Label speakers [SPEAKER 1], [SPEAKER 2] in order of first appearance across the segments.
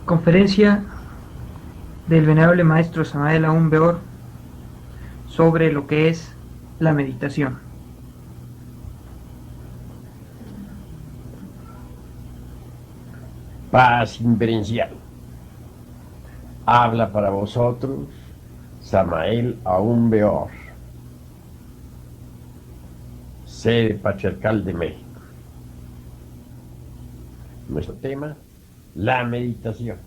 [SPEAKER 1] Conferencia del venerable maestro Samael Aún Weor sobre lo que es la meditación.
[SPEAKER 2] Paz inverencial. Habla para vosotros Samael Aún Weor, sede patriarcal de México. Nuestro tema, la meditación.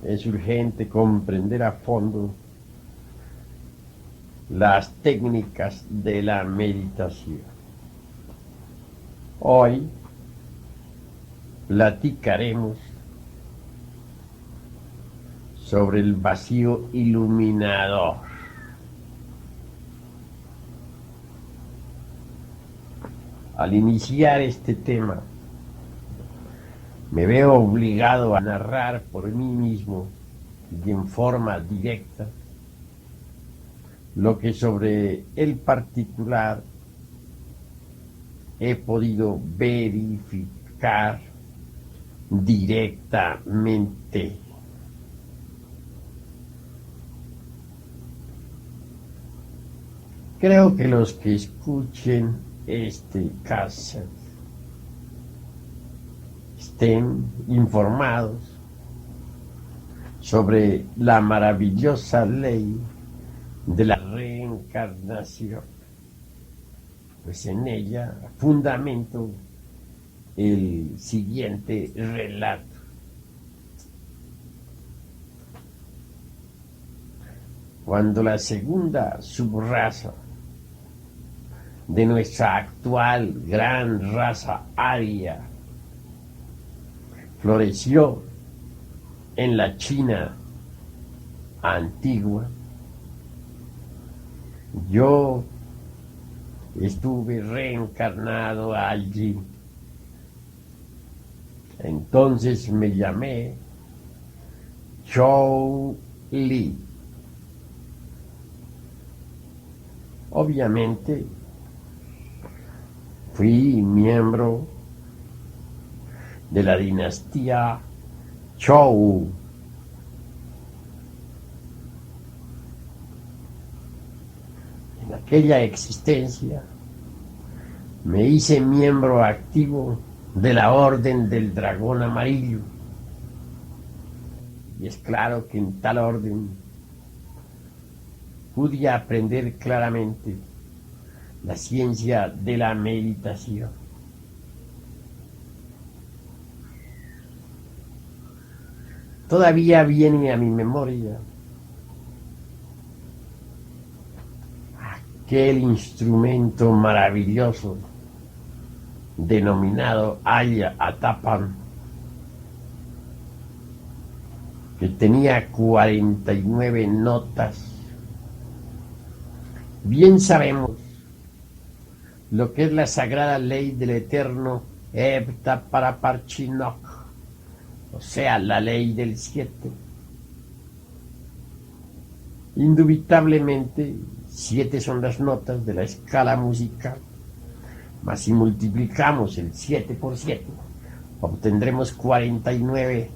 [SPEAKER 2] Es urgente comprender a fondo las técnicas de la meditación. Hoy platicaremos sobre el vacío iluminador. Al iniciar este tema, me veo obligado a narrar por mí mismo y en forma directa lo que sobre el particular he podido verificar directamente. Creo que los que escuchen este cassette estén informados sobre la maravillosa ley de la reencarnación, pues en ella fundamento el siguiente relato. Cuando la segunda subraza de nuestra actual gran raza aria floreció en la China antigua, yo estuve reencarnado allí. Entonces me llamé Chou Li. Obviamente fui miembro de la dinastía Zhou. En aquella existencia me hice miembro activo de la Orden del Dragón Amarillo. Y es claro que en tal orden pude aprender claramente la ciencia de la meditación. Todavía viene a mi memoria aquel instrumento maravilloso denominado Aya Atapan, que tenía 49 notas. Bien sabemos lo que es la sagrada ley del eterno Hepta Paraparchinok, o sea, la ley del 7. Indubitablemente, 7 son las notas de la escala musical, mas si multiplicamos el 7 por 7, obtendremos 49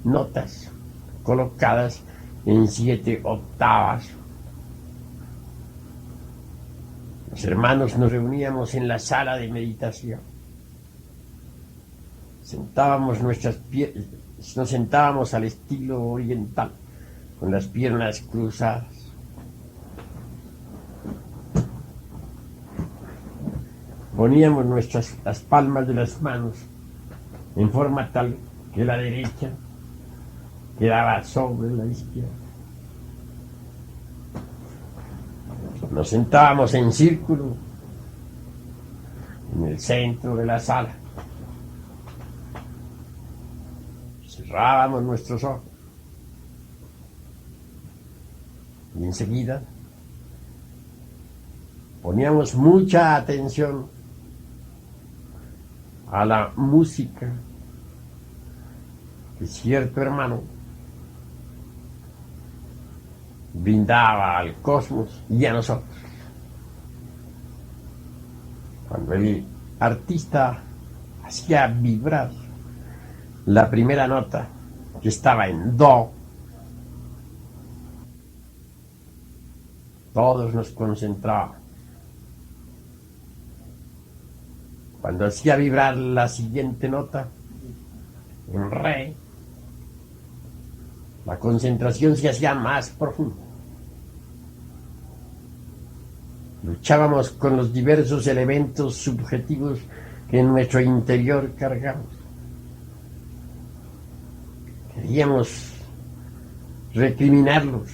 [SPEAKER 2] notas colocadas en 7 octavas. Los hermanos nos reuníamos en la sala de meditación. Nos sentábamos al estilo oriental, con las piernas cruzadas. Poníamos las palmas de las manos en forma tal que la derecha quedaba sobre la izquierda. Nos sentábamos en círculo en el centro de la sala. Cerrábamos nuestros ojos y enseguida poníamos mucha atención a la música que cierto hermano brindaba al cosmos y a nosotros. Cuando él artista hacía vibrar la primera nota, que estaba en do, todos nos concentrábamos. Cuando hacía vibrar la siguiente nota, en re, la concentración se hacía más profunda. Luchábamos con los diversos elementos subjetivos que en nuestro interior cargamos. Queríamos recriminarlos,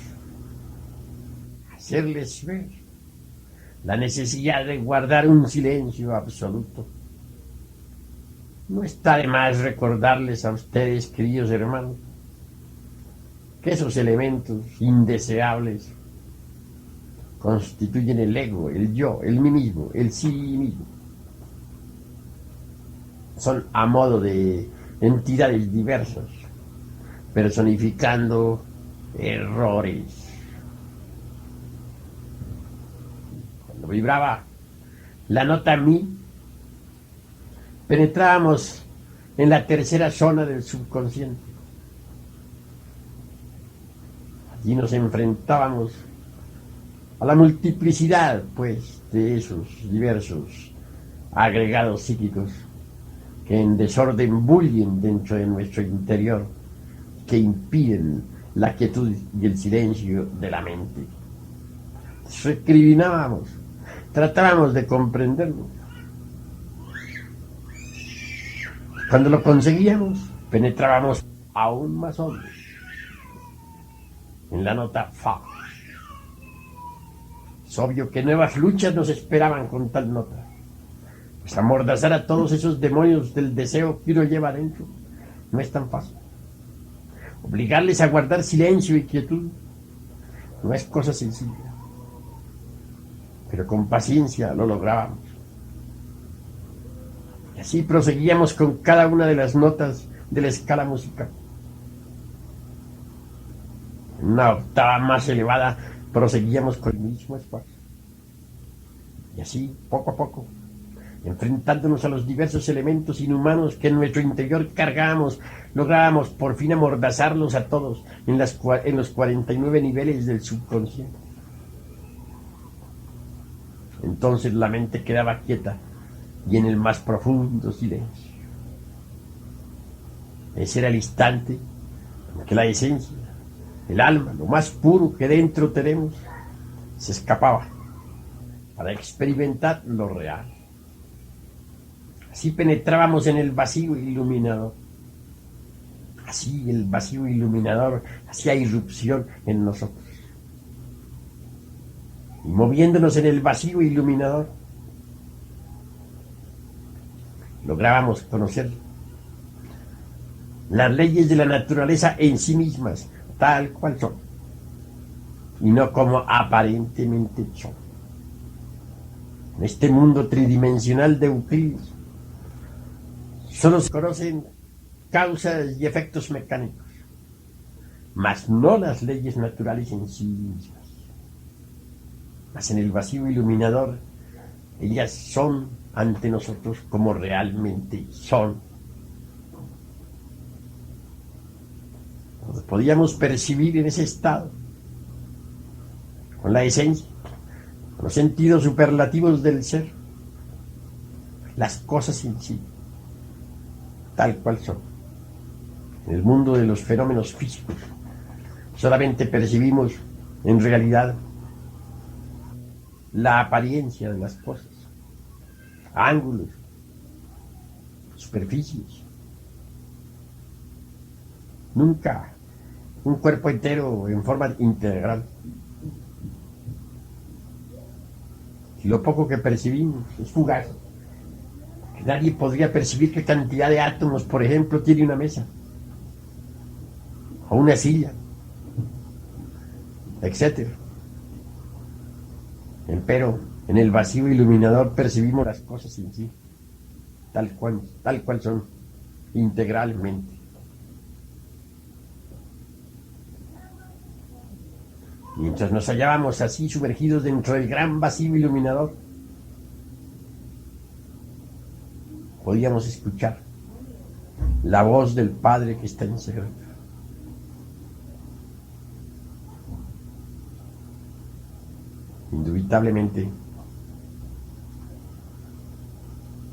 [SPEAKER 2] hacerles ver la necesidad de guardar un silencio absoluto. No está de más recordarles a ustedes, queridos hermanos, que esos elementos indeseables constituyen el ego, el yo, el mí mismo, el sí mismo. Son a modo de entidades diversas, personificando errores. Cuando vibraba la nota mi, penetrábamos en la tercera zona del subconsciente. Allí nos enfrentábamos a la multiplicidad, pues, de esos diversos agregados psíquicos que en desorden bullen dentro de nuestro interior, que impiden la quietud y el silencio de la mente. Recriminábamos, tratábamos de comprenderlo. Cuando lo conseguíamos, penetrábamos aún más hondo en la nota fa. Es obvio que nuevas luchas nos esperaban con tal nota. Pues amordazar a todos esos demonios del deseo que uno lleva adentro no es tan fácil. Obligarles a guardar silencio y quietud no es cosa sencilla. Pero con paciencia lo lográbamos. Y así proseguíamos con cada una de las notas de la escala musical. En una octava más elevada proseguíamos con el mismo esfuerzo. Y así, poco a poco, enfrentándonos a los diversos elementos inhumanos que en nuestro interior cargábamos, lográbamos por fin amordazarlos a todos en los 49 niveles del subconsciente. Entonces la mente quedaba quieta y en el más profundo silencio. Ese era el instante en que la esencia, el alma, lo más puro que dentro tenemos, se escapaba para experimentar lo real. Así penetrábamos en el vacío iluminador. Así el vacío iluminador hacía irrupción en nosotros. Y moviéndonos en el vacío iluminador, lográbamos conocer las leyes de la naturaleza en sí mismas, tal cual son, y no como aparentemente son. En este mundo tridimensional de Euclides solo se conocen causas y efectos mecánicos, mas no las leyes naturales en sí mismas. Mas en el vacío iluminador, ellas son ante nosotros como realmente son. Nos podíamos percibir en ese estado, con la esencia, con los sentidos superlativos del ser, las cosas en sí, tal cual son. En el mundo de los fenómenos físicos, solamente percibimos en realidad la apariencia de las cosas, ángulos, superficies. Nunca un cuerpo entero en forma integral. Y lo poco que percibimos es fugaz. Nadie podría percibir qué cantidad de átomos, por ejemplo, tiene una mesa, o una silla, etc. Empero, en el vacío iluminador percibimos las cosas en sí, tal cual son, integralmente. Mientras nos hallábamos así sumergidos dentro del gran vacío iluminador, podíamos escuchar la voz del Padre que está en secreto. Indubitablemente,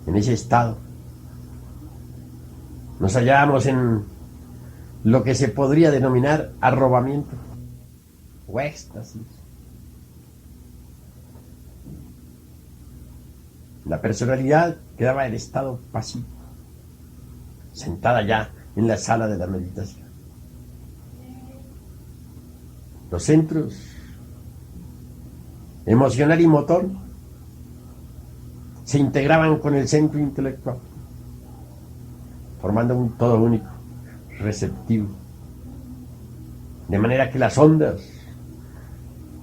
[SPEAKER 2] en ese estado, nos hallábamos en lo que se podría denominar arrobamiento o éxtasis. La personalidad quedaba en estado pasivo, sentada ya en la sala de la meditación. Los centros emocional y motor se integraban con el centro intelectual, formando un todo único, receptivo, de manera que las ondas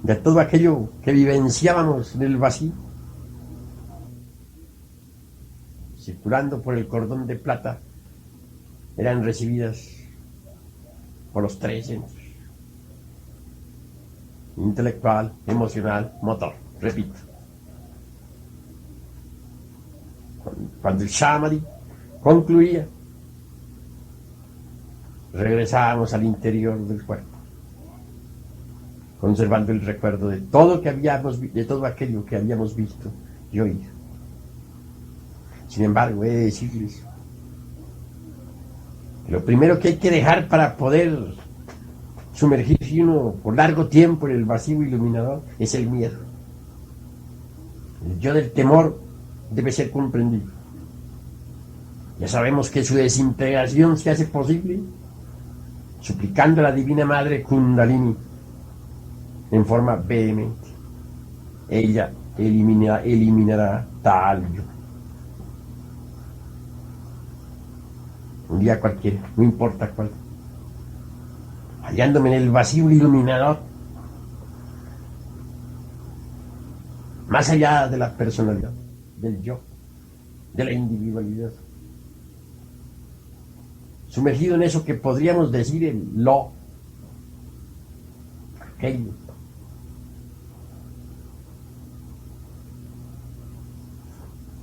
[SPEAKER 2] de todo aquello que vivenciábamos en el vacío, circulando por el cordón de plata, eran recibidas por los tres centros: intelectual, emocional, motor. Repito, cuando el samadhi concluía, regresábamos al interior del cuerpo, conservando el recuerdo de todo aquello que habíamos visto y oído. Sin embargo, he de decirles que lo primero que hay que dejar para poder sumergirse uno por largo tiempo en el vacío iluminador es el miedo. El yo del temor debe ser comprendido. Ya sabemos que su desintegración se hace posible suplicando a la Divina Madre Kundalini en forma vehemente. Ella eliminará tal yo. Un día cualquiera, no importa cuál, hallándome en el vacío iluminador, más allá de la personalidad, del yo, de la individualidad, sumergido en eso que podríamos decir el lo, aquello.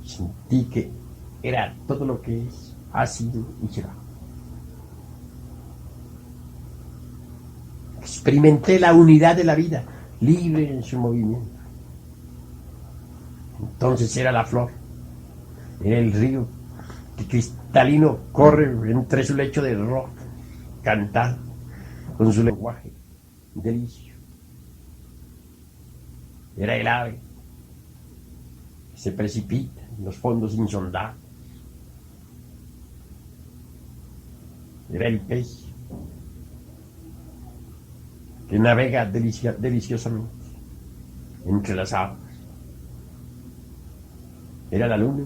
[SPEAKER 2] Sentí que era todo lo que es, ha sido y será. Experimenté la unidad de la vida, libre en su movimiento. Entonces era la flor, era el río que cristalino corre entre su lecho de roca, cantar con su lenguaje delicio. Era el ave que se precipita en los fondos insondables. Era el pez que navega deliciosamente entre las aguas. Era la luna,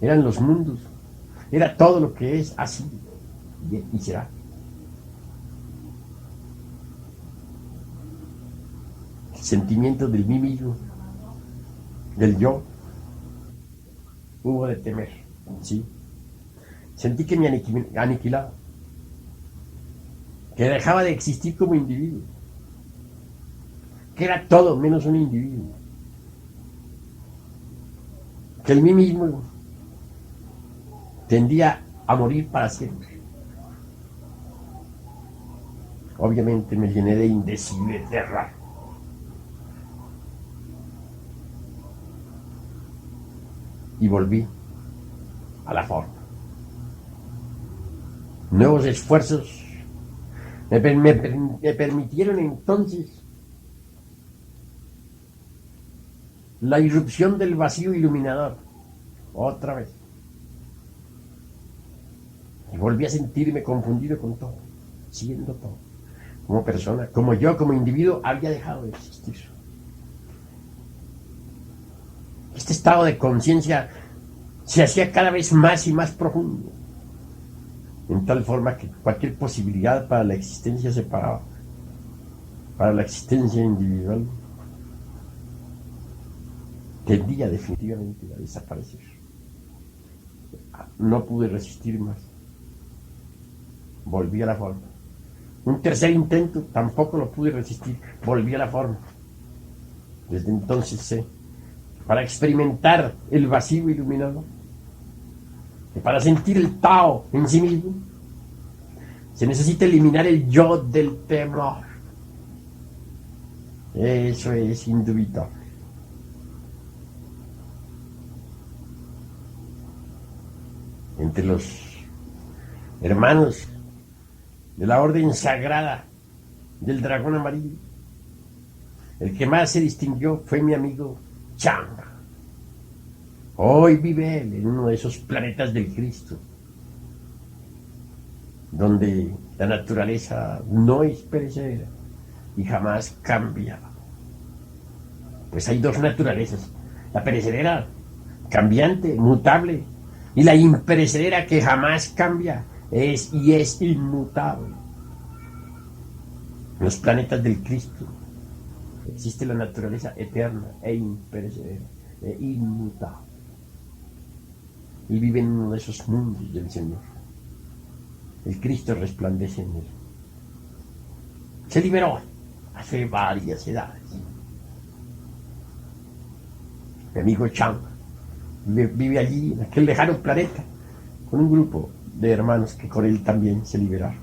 [SPEAKER 2] eran los mundos, era todo lo que es, así y será. El sentimiento del mí mismo, del yo, hubo de temer, ¿sí? Sentí que me aniquilaba, que dejaba de existir como individuo, que era todo menos un individuo, que el mí mismo tendía a morir para siempre. Obviamente me llené de indecible terror. Y volví a la forma. Nuevos esfuerzos me permitieron entonces la irrupción del vacío iluminador, otra vez. Y volví a sentirme confundido con todo, siendo todo. Como persona, como yo, como individuo, había dejado de existir. Este estado de conciencia se hacía cada vez más y más profundo, en tal forma que cualquier posibilidad para la existencia separada, para la existencia individual, tendía definitivamente a desaparecer. No pude resistir más. Volví a la forma. Un tercer intento, tampoco lo pude resistir. Volví a la forma. Desde entonces sé, para experimentar el vacío iluminado, que para sentir el Tao en sí mismo se necesita eliminar el yo del temor. Eso es indubitable. Entre los hermanos de la orden sagrada del dragón amarillo, el que más se distinguió fue mi amigo Chang. Hoy vive él en uno de esos planetas del Cristo, donde la naturaleza no es perecedera y jamás cambia. Pues hay dos naturalezas: la perecedera, cambiante, mutable, y la imperecedera, que jamás cambia, es inmutable. En los planetas del Cristo existe la naturaleza eterna e imperecedera e inmutable. Y vive en uno de esos mundos del Señor. El Cristo resplandece en él. Se liberó hace varias edades. Mi amigo Chang vive allí, en aquel lejano planeta, con un grupo de hermanos que con él también se liberaron.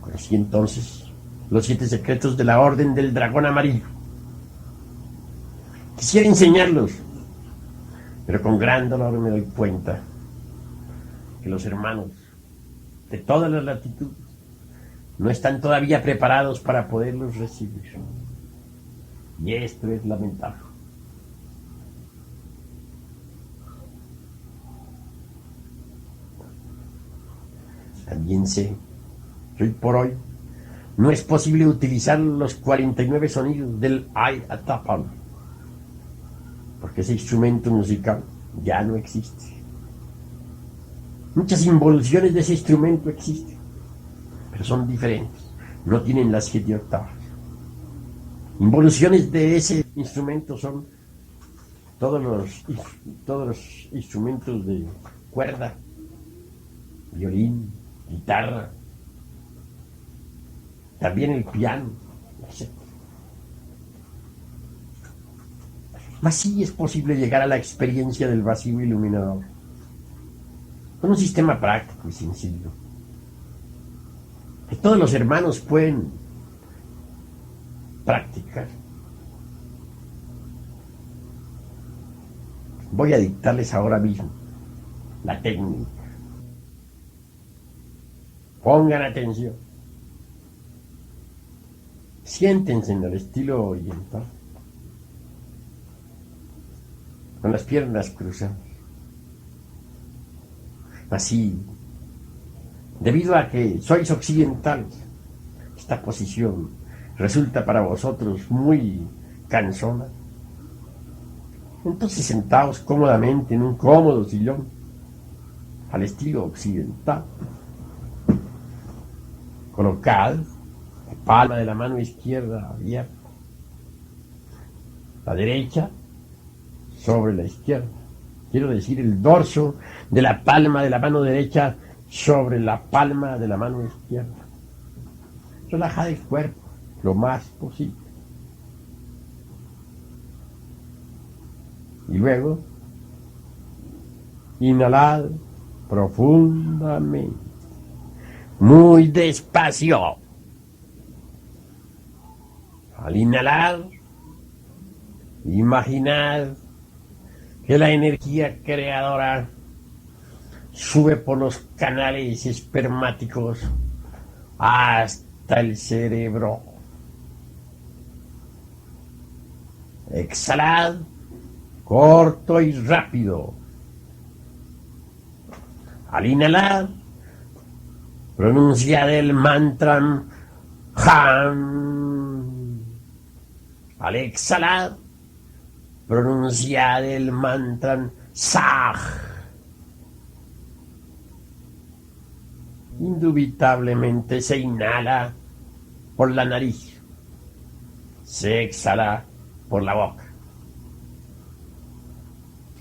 [SPEAKER 2] Conocí entonces los 7 secretos de la Orden del Dragón Amarillo. Quisiera enseñarlos, pero con gran dolor me doy cuenta que los hermanos de todas las latitudes no están todavía preparados para poderlos recibir. Y esto es lamentable. También sé que hoy por hoy no es posible utilizar los 49 sonidos del Ay Atapan, porque ese instrumento musical ya no existe. Muchas involuciones de ese instrumento existen, pero son diferentes, no tienen las 7 octavas. Involuciones de ese instrumento son todos los instrumentos de cuerda, violín, guitarra, también el piano, etc. Mas sí es posible llegar a la experiencia del vacío iluminador con un sistema práctico y sencillo que todos los hermanos pueden practicar. Voy a dictarles ahora mismo la técnica. Pongan atención. Siéntense en el estilo oriental, con las piernas cruzadas. Así, debido a que sois occidentales, esta posición resulta para vosotros muy cansona. Entonces sentaos cómodamente en un cómodo sillón, al estilo occidental. Colocad la palma de la mano izquierda abierta, la derecha sobre la izquierda. Quiero decir, el dorso de la palma de la mano derecha sobre la palma de la mano izquierda. Relajad el cuerpo lo más posible. Y luego, inhalad profundamente, muy despacio. Al inhalar, imaginad que la energía creadora sube por los canales espermáticos hasta el cerebro. Exhalad corto y rápido. Al inhalar, pronunciad el mantra Ham. Al exhalar, pronunciad el mantra Saj. Indubitablemente se inhala por la nariz, se exhala por la boca.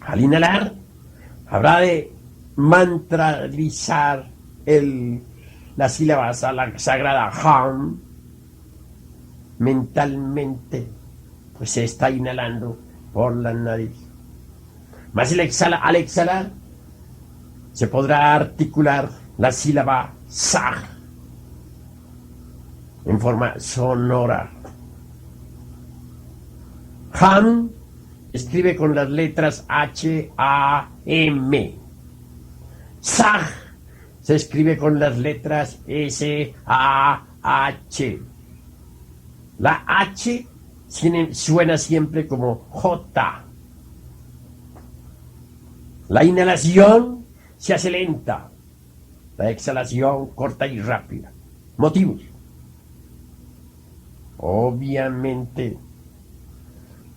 [SPEAKER 2] Al inhalar, habrá de mantralizar la sílaba sagrada Ham mentalmente, pues se está inhalando por la nariz. Más al exhalar, se podrá articular la sílaba saj en forma sonora. Ham escribe con las letras H-A-M. Saj se escribe con las letras S-A-H. La H suena siempre como J. La inhalación se hace lenta, la exhalación corta y rápida. Motivos. Obviamente,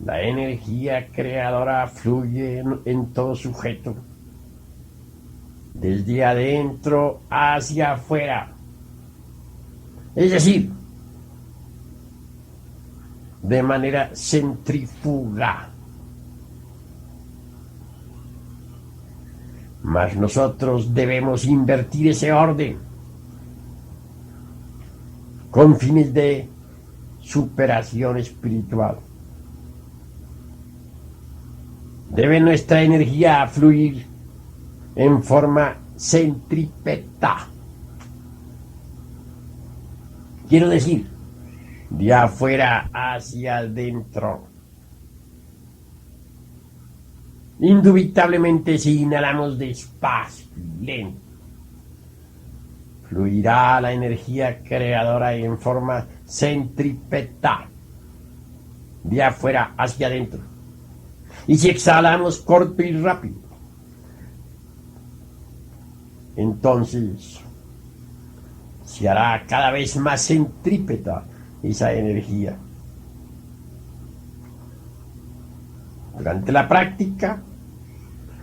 [SPEAKER 2] la energía creadora fluye en todo sujeto, desde adentro hacia afuera. Es decir, de manera centrífuga. Mas nosotros debemos invertir ese orden con fines de superación espiritual. Debe nuestra energía fluir en forma centrípeta. Quiero decir, de afuera hacia adentro. Indubitablemente, si inhalamos despacio y lento, fluirá la energía creadora en forma centrípeta, de afuera hacia adentro. Y si exhalamos corto y rápido, entonces se hará cada vez más centrípeta esa energía. Durante la práctica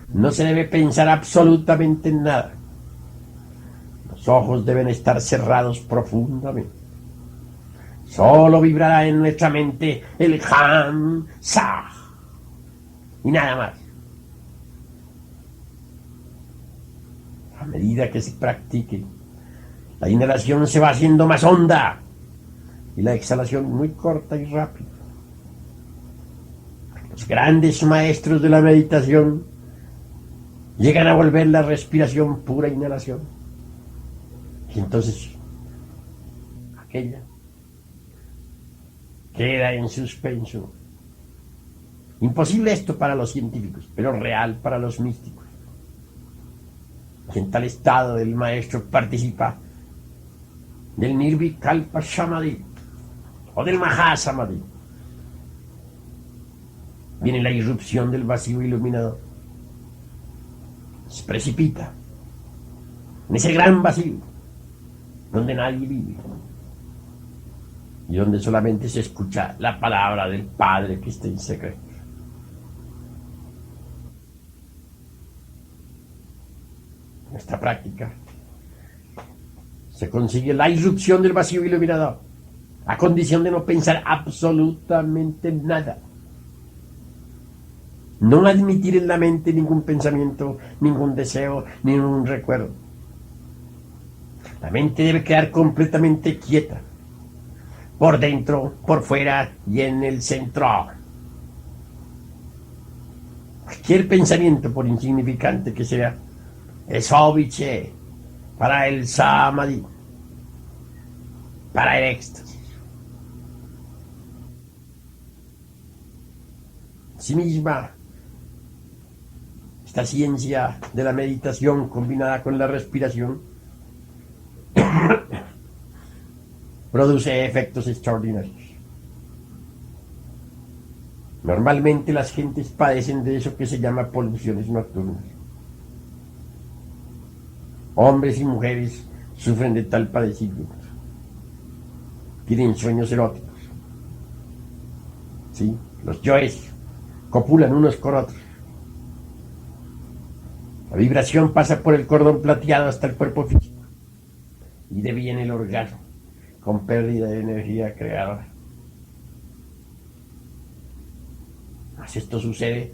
[SPEAKER 2] no se debe pensar absolutamente en nada. Los ojos deben estar cerrados profundamente. Solo vibrará en nuestra mente el Ham Saj y nada más. A medida que se practique, la inhalación se va haciendo más honda y la exhalación muy corta y rápida. Los grandes maestros de la meditación llegan a volver la respiración pura inhalación. Y entonces aquella queda en suspenso. Imposible esto para los científicos, pero real para los místicos. En tal estado el maestro participa del Nirvikalpa Samadhi o del Mahasamadhi. Viene la irrupción del vacío iluminador. Se precipita en ese gran vacío donde nadie vive y donde solamente se escucha la palabra del Padre que está en secreto. En esta práctica se consigue la irrupción del vacío iluminador, a condición de no pensar absolutamente nada. No admitir en la mente ningún pensamiento, ningún deseo, ningún recuerdo. La mente debe quedar completamente quieta, por dentro, por fuera y en el centro. Cualquier pensamiento, por insignificante que sea, es óbice para el samadhi, para el éxtasis. Asimismo, esta ciencia de la meditación combinada con la respiración produce efectos extraordinarios. Normalmente las gentes padecen de eso que se llama poluciones nocturnas. Hombres y mujeres sufren de tal padecimiento. Tienen sueños eróticos. ¿Sí? Los yoes copulan unos con otros. La vibración pasa por el cordón plateado hasta el cuerpo físico y deviene el orgasmo con pérdida de energía creadora. Mas esto sucede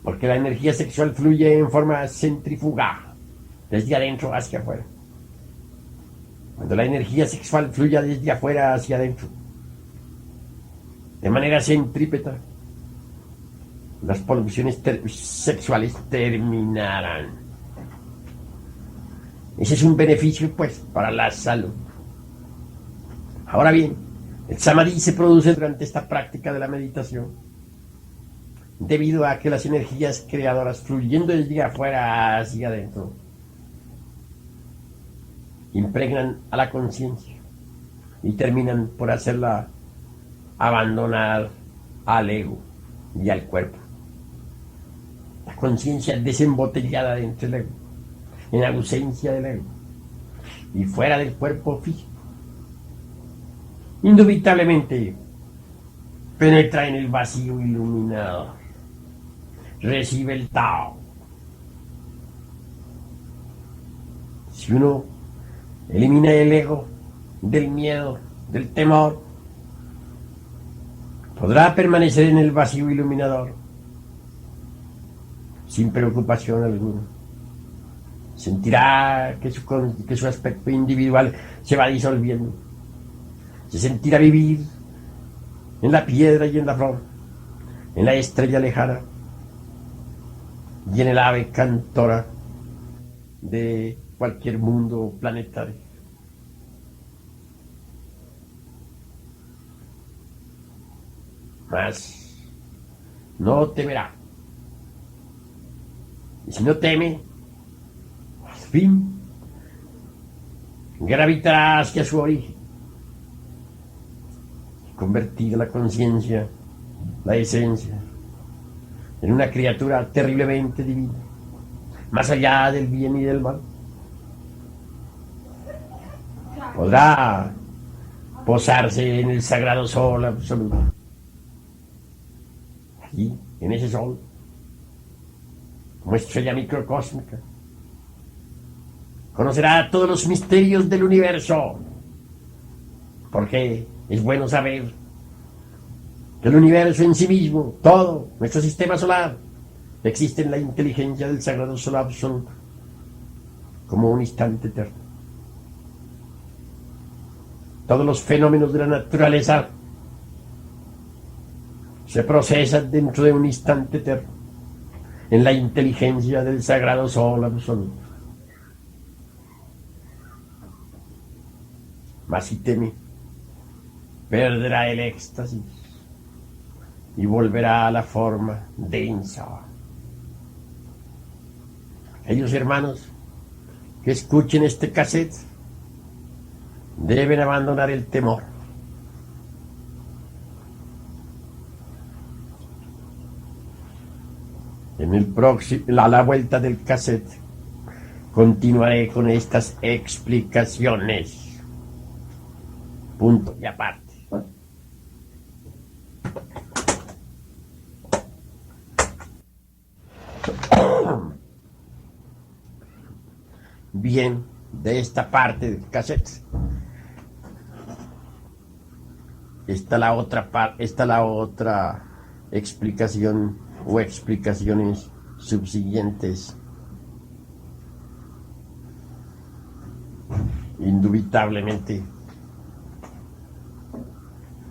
[SPEAKER 2] porque la energía sexual fluye en forma centrífuga, desde adentro hacia afuera. Cuando la energía sexual fluye desde afuera hacia adentro, de manera centrípeta, las poluciones sexuales terminarán. Ese es un beneficio, pues, para la salud. Ahora bien, el samadhi se produce durante esta práctica de la meditación debido a que las energías creadoras fluyendo desde afuera hacia adentro impregnan a la conciencia y terminan por hacerla abandonar al ego y al cuerpo. La conciencia desembotellada dentro del ego, en ausencia del ego y fuera del cuerpo físico, indubitablemente penetra en el vacío iluminado, recibe el Tao. Si uno elimina el ego, del miedo, del temor, podrá permanecer en el vacío iluminador sin preocupación alguna. Sentirá que su aspecto individual se va disolviendo. Se sentirá vivir en la piedra y en la flor, en la estrella lejana y en el ave cantora de cualquier mundo planetario. Mas no temerá. Y si no teme, al fin gravitará hacia su origen, convertir la conciencia, la esencia, en una criatura terriblemente divina, más allá del bien y del mal. Podrá posarse en el sagrado sol absoluto. Allí, en ese sol, como estrella microcósmica, conocerá todos los misterios del universo, porque es bueno saber que el universo en sí mismo, todo, nuestro sistema solar, existe en la inteligencia del sagrado sol absoluto, como un instante eterno. Todos los fenómenos de la naturaleza se procesan dentro de un instante eterno, en la inteligencia del sagrado sol absoluto. Mas si teme, perderá el éxtasis y volverá a la forma densa. Aquellos hermanos que escuchen este cassette deben abandonar el temor. En el próximo, a la vuelta del cassette, continuaré con estas explicaciones. Punto y aparte. Bien, de esta parte del cassette está la otra explicación o explicaciones subsiguientes. Indubitablemente,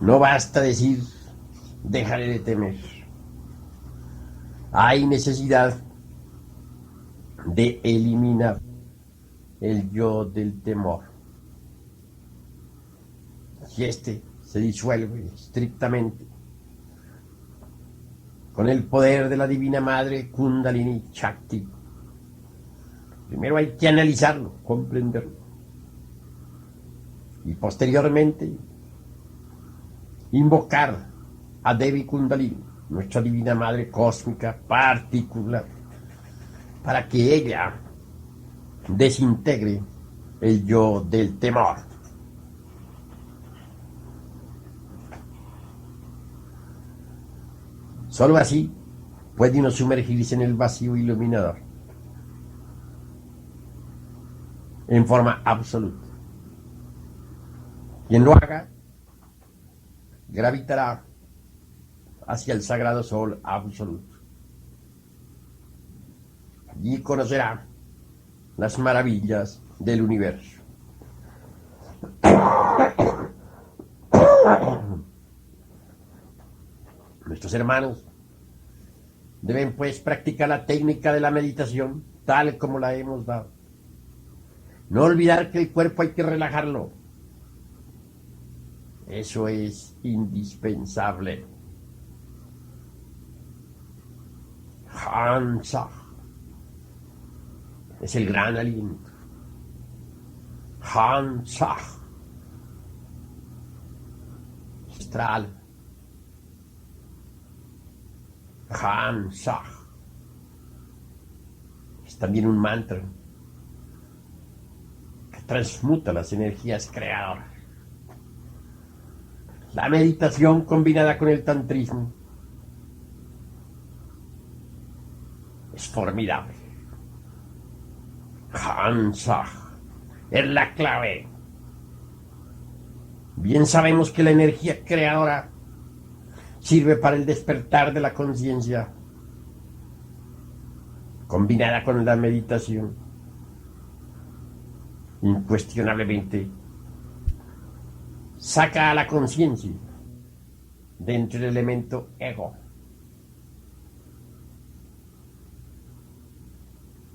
[SPEAKER 2] no basta decir dejaré de temer. Hay necesidad de eliminar el yo del temor. Si este se disuelve estrictamente con el poder de la Divina Madre Kundalini Shakti, primero hay que analizarlo, comprenderlo, y posteriormente invocar a Devi Kundalini, nuestra Divina Madre Cósmica particular, para que ella desintegre el yo del temor. Solo así puede uno sumergirse en el vacío iluminador en forma absoluta. Quien lo haga gravitará hacia el sagrado sol absoluto. Allí conocerá las maravillas del universo. Nuestros hermanos deben pues practicar la técnica de la meditación tal como la hemos dado, No olvidar que el cuerpo hay que relajarlo. Eso es indispensable. Hansa es el gran aliento. Hansa astral. Hansa es también un mantra que transmuta las energías creadoras. La meditación combinada con el tantrismo es formidable. Hansa es la clave. Bien sabemos que la energía creadora sirve para el despertar de la conciencia, combinada con la meditación. Incuestionablemente saca a la conciencia dentro del elemento ego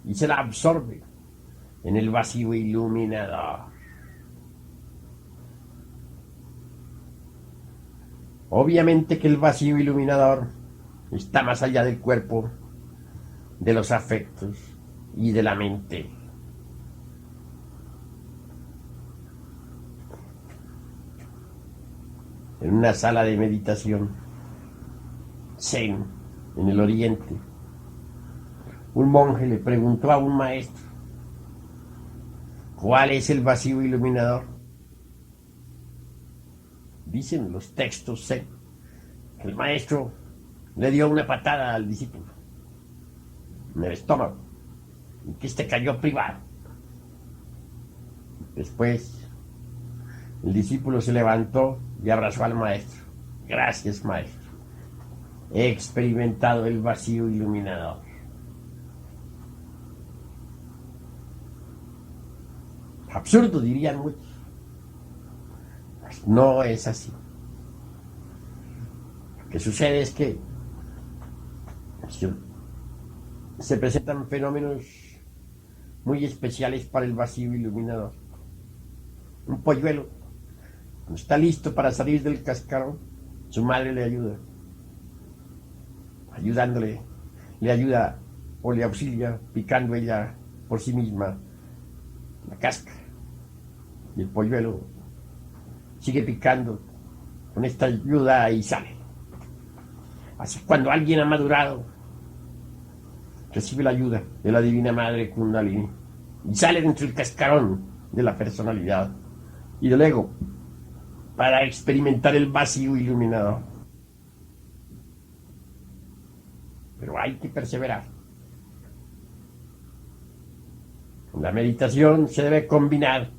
[SPEAKER 2] y se la absorbe en el vacío iluminador. Obviamente que el vacío iluminador está más allá del cuerpo, de los afectos y de la mente. En una sala de meditación zen en el oriente, un monje le preguntó a un maestro: ¿cuál es el vacío iluminador? Dicen los textos zen que el maestro le dio una patada al discípulo en el estómago y que este cayó privado. Después el discípulo se levantó y abrazó al maestro. Gracias, maestro. He experimentado el vacío iluminador. Absurdo, dirían muchos. Pues no es así. Lo que sucede es que se presentan fenómenos muy especiales para el vacío iluminador. Un polluelo, cuando está listo para salir del cascarón, su madre le ayuda. Ayudándole, le ayuda o le auxilia picando ella por sí misma la cáscara. Y el polluelo sigue picando con esta ayuda y sale. Así cuando alguien ha madurado, recibe la ayuda de la Divina Madre Kundalini y sale dentro del cascarón de la personalidad y del ego para experimentar el vacío iluminador. Pero hay que perseverar. En la meditación se debe combinar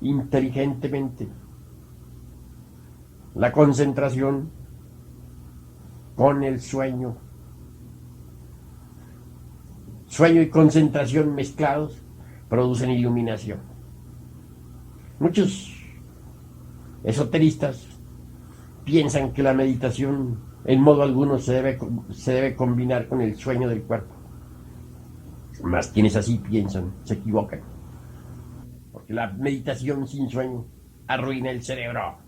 [SPEAKER 2] inteligentemente la concentración con el sueño. Sueño y concentración mezclados producen iluminación. Muchos esoteristas piensan que la meditación en modo alguno se debe combinar con el sueño del cuerpo. Mas quienes así piensan se equivocan, porque la meditación sin sueño arruina el cerebro.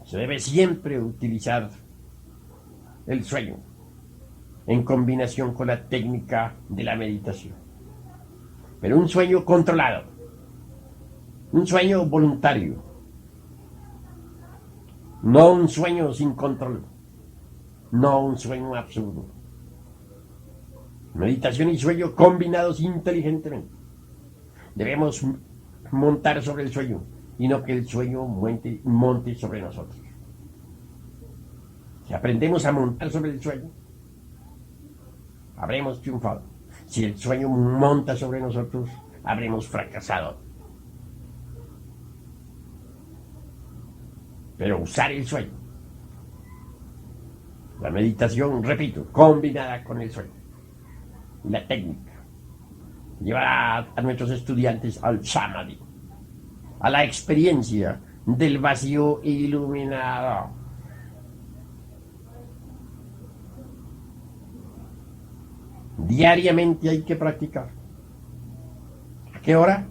[SPEAKER 2] Se debe siempre utilizar el sueño en combinación con la técnica de la meditación, pero un sueño controlado, un sueño voluntario, no un sueño sin control, no un sueño absurdo. Meditación y sueño combinados inteligentemente. Debemos montar sobre el sueño y no que el sueño monte sobre nosotros. Si aprendemos a montar sobre el sueño, habremos triunfado. Si el sueño monta sobre nosotros, habremos fracasado. Pero usar el sueño, la meditación, repito, combinada con el sueño, la técnica, llevará a nuestros estudiantes al samadhi, a la experiencia del vacío iluminado. Diariamente hay que practicar. ¿A qué hora?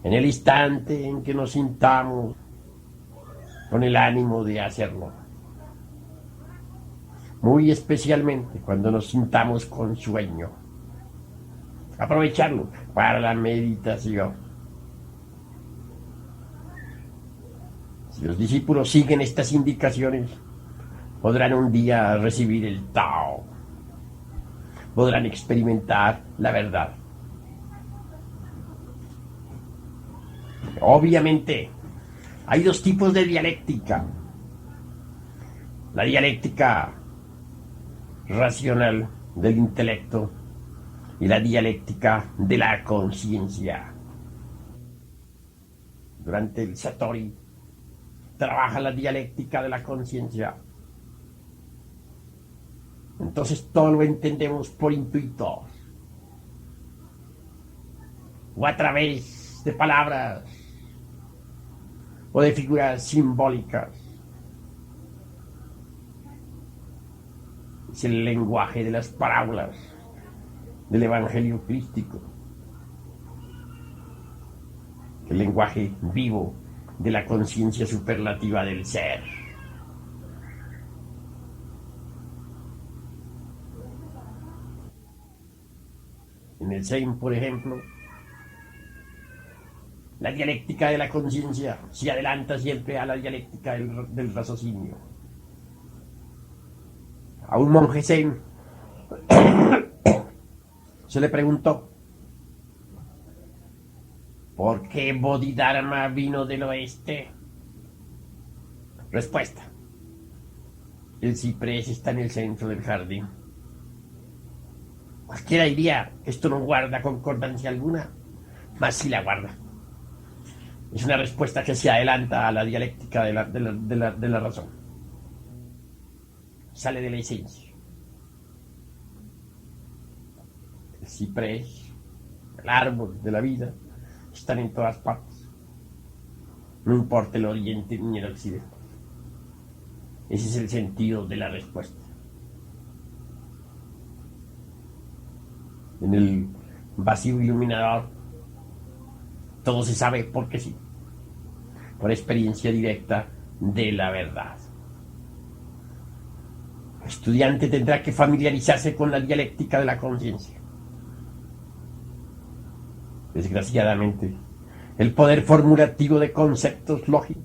[SPEAKER 2] En el instante en que nos sintamos con el ánimo de hacerlo. Muy especialmente cuando nos sintamos con sueño. Aprovecharlo para la meditación. Si los discípulos siguen estas indicaciones, podrán un día recibir el Tao. Podrán experimentar la verdad. Obviamente, hay dos tipos de dialéctica. La dialéctica racional del intelecto y la dialéctica de la conciencia. Durante el Satori trabaja la dialéctica de la conciencia. Entonces todo lo entendemos por intuitos o a través de palabras o de figuras simbólicas. Es el lenguaje de las parábolas del Evangelio crístico, el lenguaje vivo de la conciencia superlativa del ser. En el Zen, por ejemplo, la dialéctica de la conciencia se adelanta siempre a la dialéctica del raciocinio. A un monje Zen se le preguntó: ¿por qué Bodhidharma vino del oeste? Respuesta: el ciprés está en el centro del jardín. Cualquiera diría que esto no guarda concordancia alguna, mas sí la guarda. Es una respuesta que se adelanta a la dialéctica de la razón. Sale de la esencia. El ciprés, el árbol de la vida, están en todas partes. No importa el oriente ni el occidente. Ese es el sentido de la respuesta. En el vacío iluminador todo se sabe porque sí, por experiencia directa de la verdad. El estudiante tendrá que familiarizarse con la dialéctica de la conciencia. Desgraciadamente, el poder formulativo de conceptos lógicos,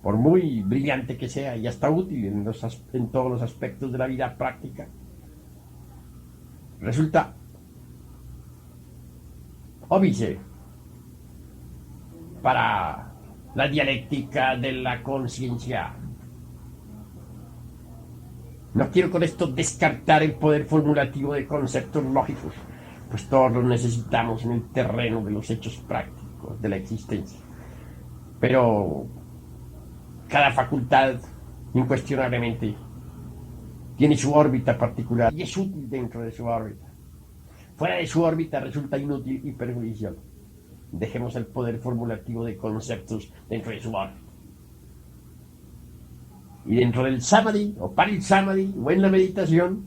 [SPEAKER 2] por muy brillante que sea y hasta útil en todos los aspectos de la vida práctica, resulta óbice para la dialéctica de la conciencia. No quiero con esto descartar el poder formulativo de conceptos lógicos, pues todos los necesitamos en el terreno de los hechos prácticos de la existencia. Pero cada facultad, incuestionablemente, tiene su órbita particular y es útil dentro de su órbita. Fuera de su órbita resulta inútil y perjudicial. Dejemos el poder formulativo de conceptos dentro de su órbita. Y dentro del samadhi o paritsamadhi o en la meditación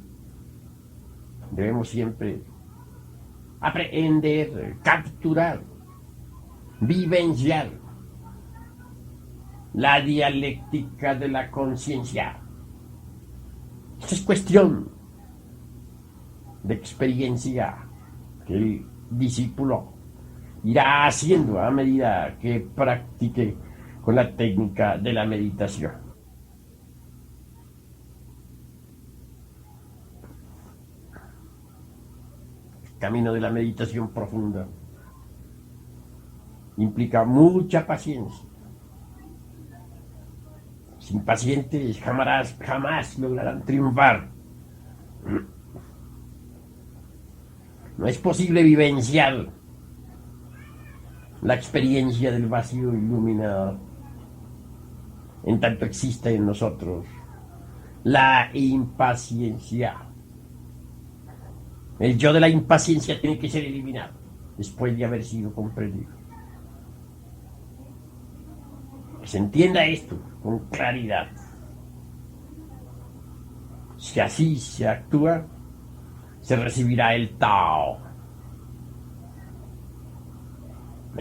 [SPEAKER 2] debemos siempre aprender, capturar, vivenciar la dialéctica de la conciencia. Esto es cuestión de experiencia que el discípulo irá haciendo a medida que practique con la técnica de la meditación. El camino de la meditación profunda implica mucha paciencia. Los impacientes jamás lograrán triunfar. No es posible vivenciar la experiencia del vacío iluminador en tanto existe en nosotros la impaciencia. El yo de la impaciencia tiene que ser eliminado después de haber sido comprendido. Que se entienda esto con claridad. Si así se actúa, se recibirá el Tao.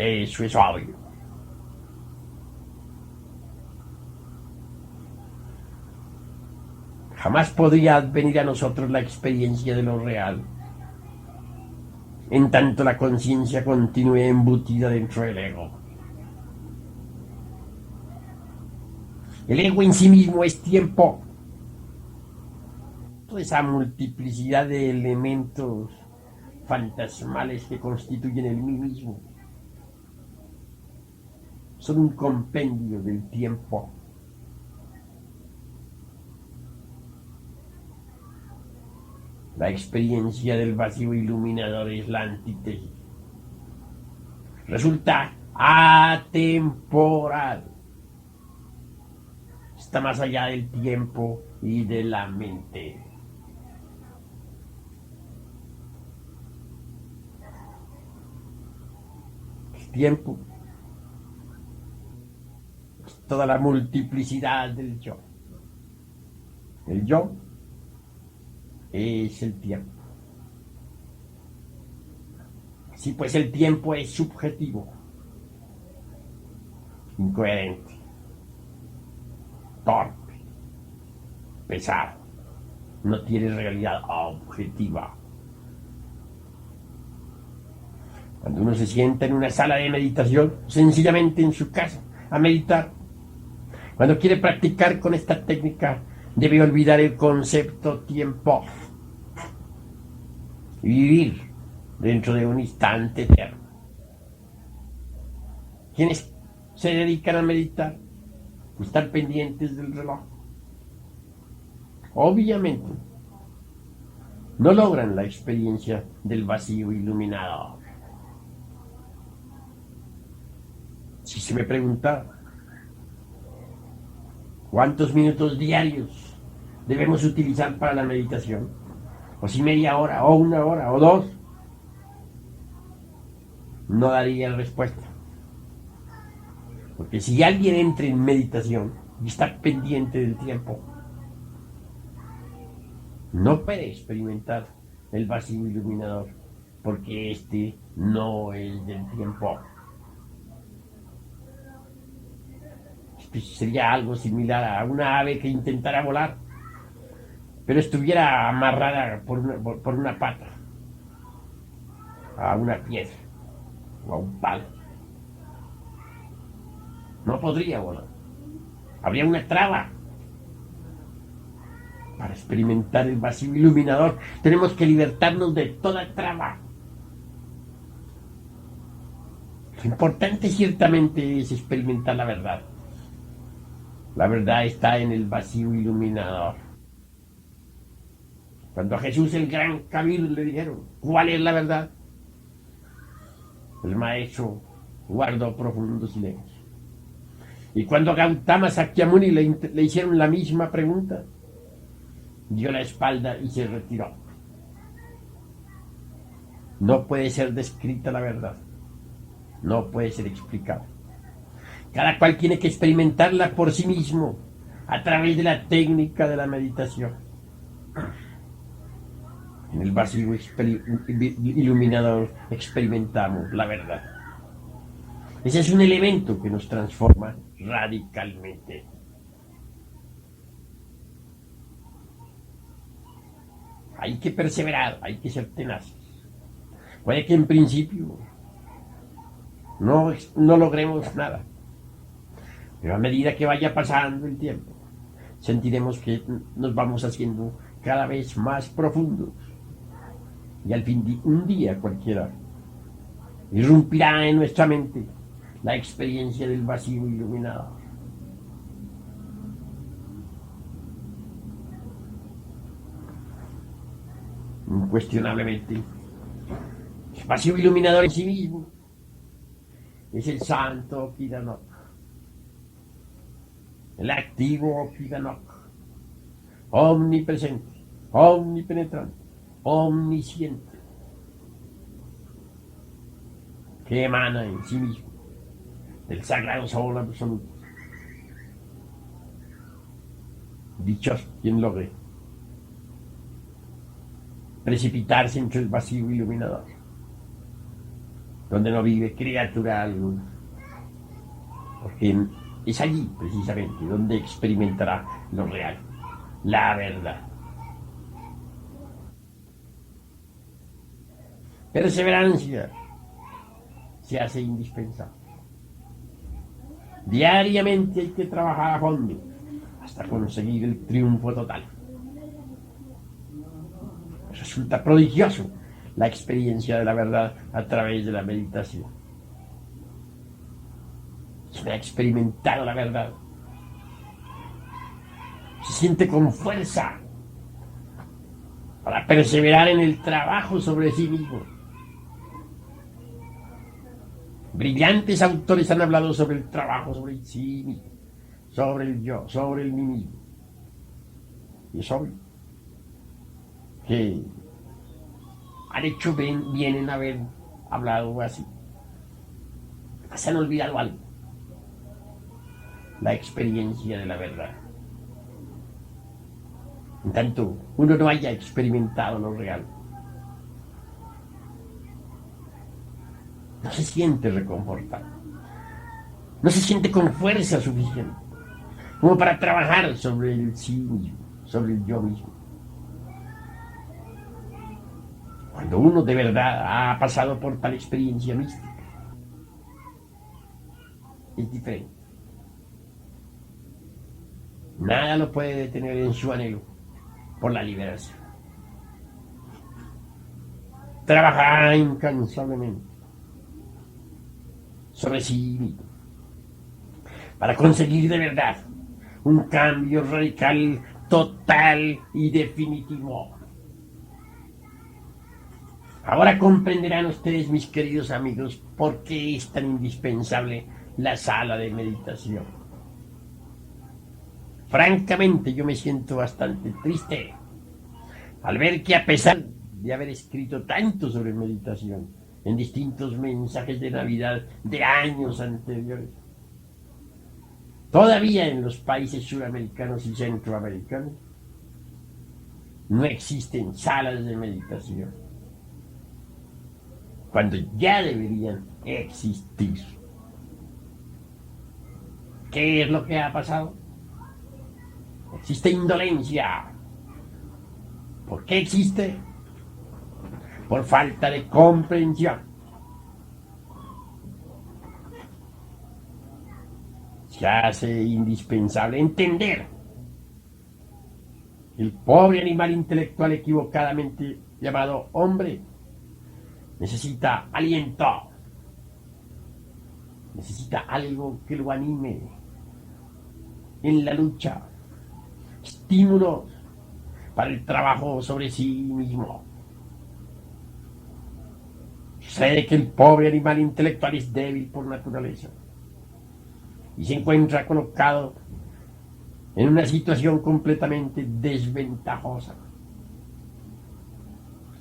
[SPEAKER 2] Eso es obvio. Jamás podría advenir a nosotros la experiencia de lo real, en tanto la conciencia continúe embutida dentro del ego. El ego en sí mismo es tiempo. Toda esa multiplicidad de elementos fantasmales que constituyen el mí mismo son un compendio del tiempo. La experiencia del vacío iluminador es la antítesis. Resulta atemporal. Está más allá del tiempo y de la mente. El tiempo es toda la multiplicidad del yo. El yo es el tiempo. Así pues, el tiempo es subjetivo, incoherente, torpe, pesado, no tiene realidad objetiva. Cuando uno se sienta en una sala de meditación, sencillamente en su casa, a meditar, cuando quiere practicar con esta técnica, debe olvidar el concepto tiempo y vivir dentro de un instante eterno. Quienes se dedican a meditar están pendientes del reloj. Obviamente, no logran la experiencia del vacío iluminado. Si se me pregunta cuántos minutos diarios debemos utilizar para la meditación, o si media hora, o una hora, o dos, no daría respuesta. Porque si alguien entra en meditación y está pendiente del tiempo, no puede experimentar el vacío iluminador, porque este no es del tiempo. Este sería algo similar a una ave que intentara volar, pero estuviera amarrada por una pata a una piedra o a un palo. No podría volar. Habría una traba. Para experimentar el vacío iluminador tenemos que libertarnos de toda traba. Lo importante ciertamente es experimentar la verdad. La verdad está en el vacío iluminador. Cuando a Jesús el gran Kabir le dijeron, ¿cuál es la verdad? El maestro guardó profundo silencio. Y cuando a Gautama Sakyamuni le hicieron la misma pregunta, dio la espalda y se retiró. No puede ser descrita la verdad. No puede ser explicada. Cada cual tiene que experimentarla por sí mismo, a través de la técnica de la meditación. En el vacío iluminador experimentamos la verdad. Ese es un elemento que nos transforma radicalmente. Hay que perseverar, hay que ser tenaces. Puede que en principio no logremos nada, pero a medida que vaya pasando el tiempo, sentiremos que nos vamos haciendo cada vez más profundos. Y al fin de un día cualquiera irrumpirá en nuestra mente la experiencia del vacío iluminado. Incuestionablemente, el vacío iluminador en sí mismo es el santo Kidanok, el activo Kidanok, omnipresente, omnipenetrante, omnisciente, que emana en sí mismo del sagrado sol absoluto. Dichoso quien logre precipitarse entre el vacío iluminador. donde no vive criatura alguna, porque es allí precisamente donde experimentará lo real, la verdad. Perseverancia se hace indispensable. Diariamente hay que trabajar a fondo hasta conseguir el triunfo total. Resulta prodigioso la experiencia de la verdad a través de la meditación. Quien ha experimentado la verdad se siente con fuerza para perseverar en el trabajo sobre sí mismo. Brillantes autores han hablado sobre el trabajo sobre sí mismo, sobre el yo, sobre el mí mismo. Y es obvio que han hecho bien en haber hablado así. Se han olvidado algo: la experiencia de la verdad. En tanto uno no haya experimentado lo real, no se siente reconfortado, no se siente con fuerza suficiente como para trabajar sobre el sí mismo, sobre el yo mismo. Cuando uno de verdad ha pasado por tal experiencia mística, es diferente. Nada lo puede detener en su anhelo por la liberación. Trabajar incansablemente sobre sí mismo para conseguir de verdad un cambio radical, total y definitivo. Ahora comprenderán ustedes, mis queridos amigos, por qué es tan indispensable la sala de meditación. Francamente, yo me siento bastante triste al ver que, a pesar de haber escrito tanto sobre meditación en distintos mensajes de Navidad de años anteriores, todavía en los países suramericanos y centroamericanos no existen salas de meditación, cuando ya deberían existir. ¿Qué es lo que ha pasado? Existe indolencia. ¿Por qué existe? Por falta de comprensión. Se hace indispensable entender que el pobre animal intelectual equivocadamente llamado hombre necesita aliento, necesita algo que lo anime en la lucha, estímulos para el trabajo sobre sí mismo. Sucede que el pobre animal intelectual es débil por naturaleza y se encuentra colocado en una situación completamente desventajosa.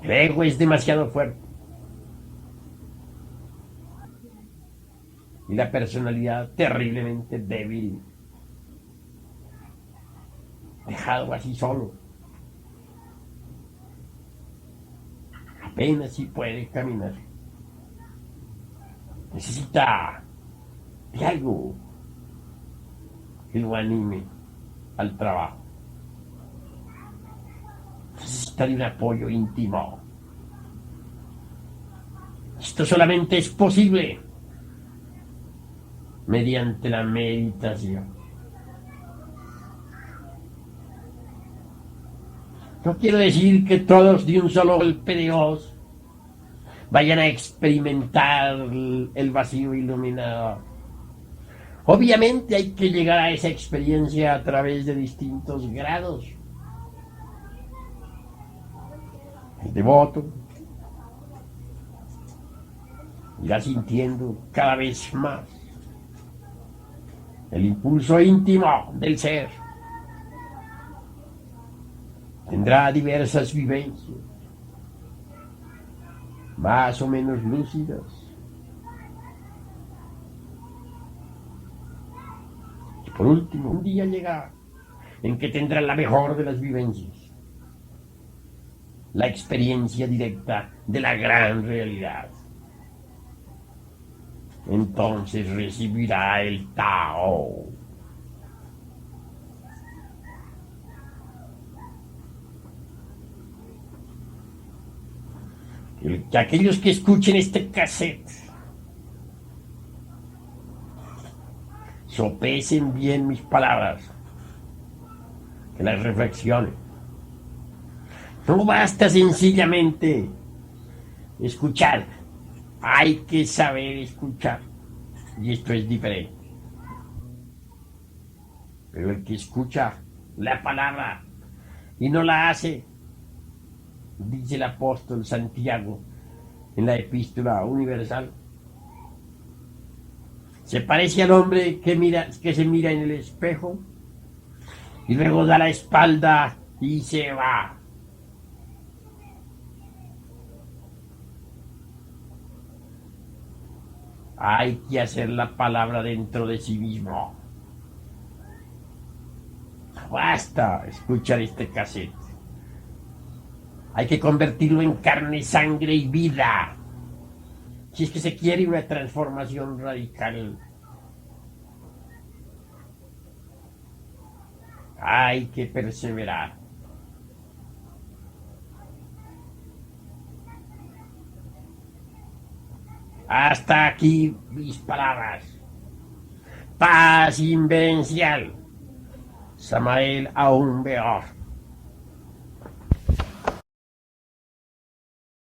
[SPEAKER 2] El ego es demasiado fuerte y la personalidad terriblemente débil. Dejado así solo, apenas si puede caminar. Necesita de algo que lo anime al trabajo. Necesita de un apoyo íntimo. Esto solamente es posible mediante la meditación. No quiero decir que todos de un solo golpe de hoz vayan a experimentar el vacío iluminador. Obviamente hay que llegar a esa experiencia a través de distintos grados. El devoto irá sintiendo cada vez más el impulso íntimo del ser. Tendrá diversas vivencias, más o menos lúcidas. Y por último, un día llegará en que tendrá la mejor de las vivencias, la experiencia directa de la gran realidad. entonces recibirá el Tao. Que aquellos que escuchen este cassette sopesen bien mis palabras, que las reflexionen. No basta sencillamente escuchar, hay que saber escuchar, y esto es diferente. Pero el que escucha la palabra y no la hace, dice el apóstol Santiago en la Epístola Universal, se parece al hombre que se mira en el espejo y luego da la espalda y se va. Hay que hacer la palabra dentro de sí mismo. Basta escuchar este cassette. Hay que convertirlo en carne, sangre y vida. Si es que se quiere una transformación radical, hay que perseverar. Hasta aquí mis palabras. Paz invencial. Samael Aún Beor.